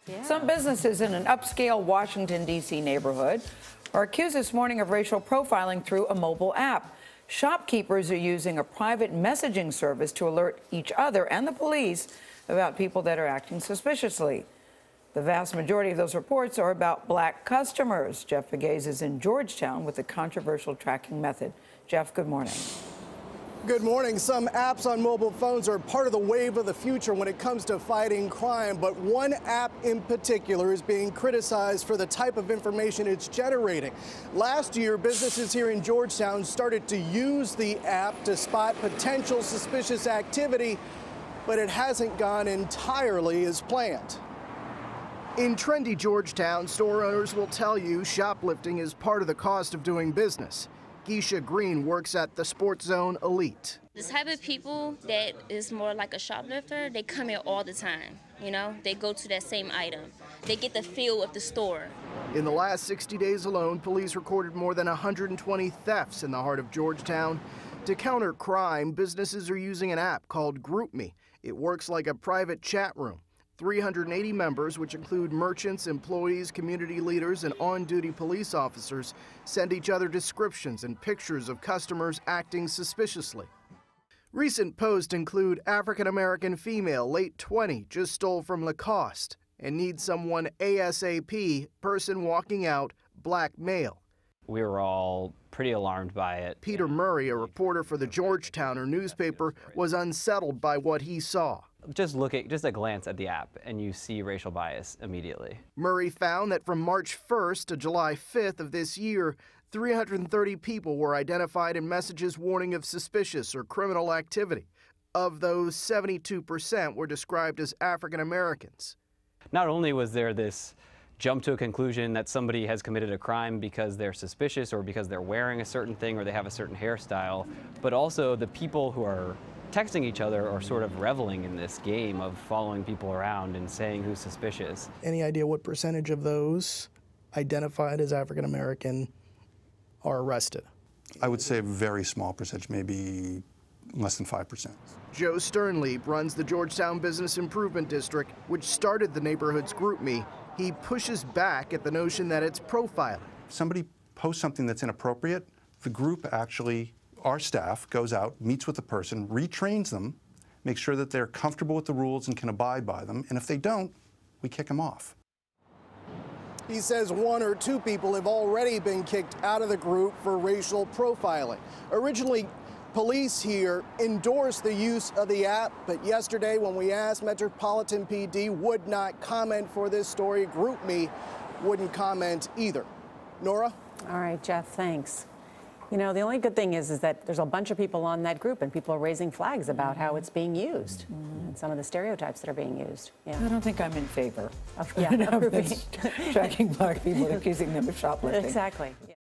Yeah. Some businesses in an upscale Washington, D.C. neighborhood are accused this morning of racial profiling through a mobile app. Shopkeepers are using a private messaging service to alert each other and the police about people that are acting suspiciously. The vast majority of those reports are about black customers. Jeff Pegues is in Georgetown with the controversial tracking method. Jeff, good morning. Good morning. Some apps on mobile phones are part of the wave of the future when it comes to fighting crime, but one app in particular is being criticized for the type of information it's generating. Last year, businesses here in Georgetown started to use the app to spot potential suspicious activity, but it hasn't gone entirely as planned. In trendy Georgetown, store owners will tell you shoplifting is part of the cost of doing business. Geisha Green works at the Sports Zone Elite. The type of people that is more like a shoplifter, they come here all the time, you know? They go to that same item. They get the feel of the store. In the last 60 days alone, police recorded more than 120 thefts in the heart of Georgetown. To counter crime, businesses are using an app called GroupMe. It works like a private chat room. 380 members, which include merchants, employees, community leaders, and on-duty police officers, send each other descriptions and pictures of customers acting suspiciously. Recent posts include African-American female, late 20, just stole from Lacoste and needs someone ASAP, person walking out, black male. We were all pretty alarmed by it. Peter Murray, a reporter for the Georgetowner newspaper, was unsettled by what he saw. Just a glance at the app and you see racial bias immediately. Murray found that from March 1st to July 5th of this year, 330 people were identified in messages warning of suspicious or criminal activity. Of those, 72% were described as African Americans. Not only was there this jump to a conclusion that somebody has committed a crime because they're suspicious or because they're wearing a certain thing or they have a certain hairstyle, but also the people who are texting each other are sort of reveling in this game of following people around and saying who's suspicious. Any idea what percentage of those identified as African American are arrested? I would say a very small percentage, maybe less than 5%. Joe Sternleib runs the Georgetown Business Improvement District, which started the neighborhood's GroupMe. He pushes back at the notion that it's profiling. If somebody posts something that's inappropriate, the group actually, our staff, goes out, meets with the person, retrains them, makes sure that they're comfortable with the rules and can abide by them, and if they don't, we kick them off. He says one or two people have already been kicked out of the group for racial profiling. Originally, police here endorsed the use of the app, but yesterday when we asked, Metropolitan PD would not comment for this story. GroupMe wouldn't comment either. Nora? All right, Jeff, thanks. You know, the only good thing is that there's a bunch of people on that group and people are raising flags about how it's being used and some of the stereotypes that are being used. Yeah. I don't think I'm in favor of tracking black people and accusing them of shoplifting. Exactly.